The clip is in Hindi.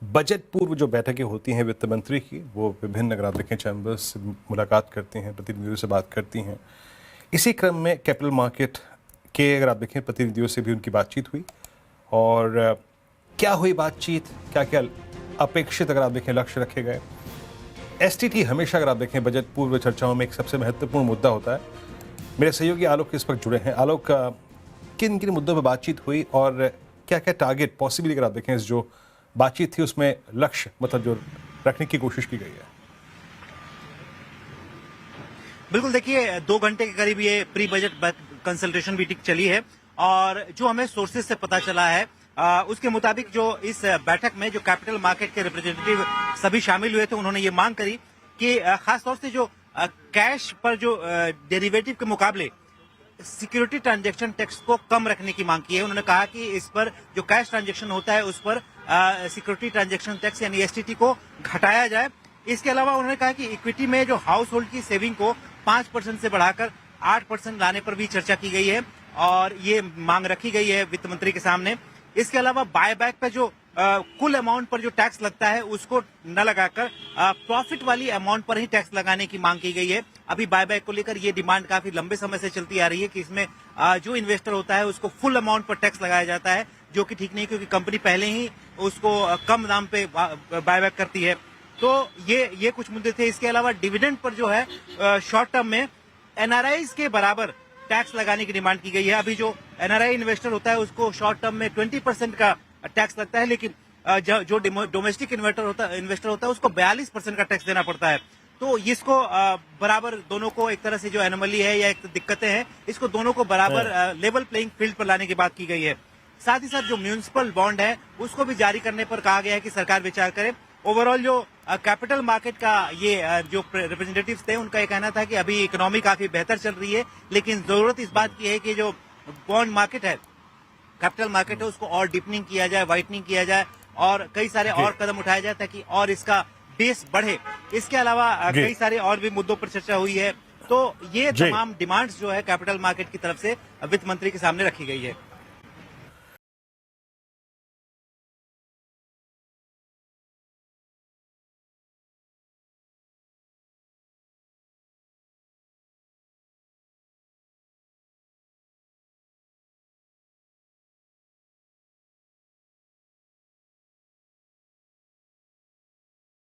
बजट पूर्व जो बैठकें होती हैं वित्त मंत्री की, वो विभिन्न अगर आप देखें चैम्बर्स से मुलाकात करती हैं, प्रतिनिधियों से बात करती हैं। इसी क्रम में कैपिटल मार्केट के अगर आप देखें प्रतिनिधियों से भी उनकी बातचीत हुई। और क्या हुई बातचीत, क्या क्या अपेक्षित अगर आप देखें लक्ष्य रखे गए। एसटीटी हमेशा अगर आप देखें बजट पूर्व चर्चाओं में एक सबसे महत्वपूर्ण मुद्दा होता है। मेरे सहयोगी आलोक इस वक्त जुड़े हैं। आलोक, किन किन मुद्दों पर बातचीत हुई और क्या क्या टारगेट पॉसिबली अगर आप देखें इस जो बातचीत थी उसमें लक्ष्य मतलब जो रखने की कोशिश की गई है। बिल्कुल, देखिए 2 घंटे के करीब ये प्री बजट कंसल्टेशन मीटिंग चली है और जो हमें सोर्सेज से पता चला है उसके मुताबिक जो इस बैठक में जो कैपिटल मार्केट के रिप्रेजेंटेटिव सभी शामिल हुए थे, उन्होंने ये मांग करी कि खासतौर से जो कैश पर जो डेरिवेटिव के मुकाबले सिक्योरिटी ट्रांजैक्शन टैक्स को कम रखने की मांग की है। उन्होंने कहा कि इस पर जो कैश ट्रांजैक्शन होता है उस पर सिक्योरिटी ट्रांजैक्शन टैक्स यानी एसटीटी को घटाया जाए। इसके अलावा उन्होंने कहा कि इक्विटी में जो हाउस होल्ड की सेविंग को 5% से बढ़ाकर 8% लाने पर भी चर्चा की गई है और ये मांग रखी गई है वित्त मंत्री के सामने। इसके अलावा बायबैक पर जो कुल अमाउंट पर जो टैक्स लगता है उसको न लगाकर प्रॉफिट वाली अमाउंट पर ही टैक्स लगाने की मांग की गई है। अभी बायबैक को लेकर ये डिमांड काफी लंबे समय से चलती आ रही है कि इसमें जो इन्वेस्टर होता है उसको फुल अमाउंट पर टैक्स लगाया जाता है, जो कि ठीक नहीं, क्योंकि कंपनी पहले ही उसको कम दाम पे बायबैक करती है। तो ये कुछ मुद्दे थे। इसके अलावा डिविडेंड पर जो है शॉर्ट टर्म में एनआरआईज के बराबर टैक्स लगाने की डिमांड की गई है। अभी जो एनआरआई इन्वेस्टर होता है उसको शॉर्ट टर्म में 20% का टैक्स लगता है, लेकिन जो डोमेस्टिक इन्वेस्टर होता है उसको 42% का टैक्स देना पड़ता है। तो इसको बराबर दोनों को एक तरह से जो एनोमली है या एक दिक्कतें हैं, इसको दोनों को बराबर लेवल प्लेइंग फील्ड पर लाने की बात की गई है। साथ ही साथ जो म्यूनिसिपल बॉन्ड है उसको भी जारी करने पर कहा गया है कि सरकार विचार करे। ओवरऑल जो कैपिटल मार्केट का ये जो रिप्रेजेंटेटिव्स थे उनका ये कहना था कि अभी इकोनॉमी काफी बेहतर चल रही है, लेकिन जरूरत इस बात की है कि जो बॉन्ड मार्केट है, कैपिटल मार्केट है, उसको और डीपनिंग किया जाए, वाइटनिंग किया जाए और कई सारे और कदम उठाए जाए ताकि और इसका बेस बढ़े। इसके अलावा कई सारे और भी मुद्दों पर चर्चा हुई है। तो ये तमाम डिमांड्स जो है कैपिटल मार्केट की तरफ से वित्त मंत्री के सामने रखी गई है।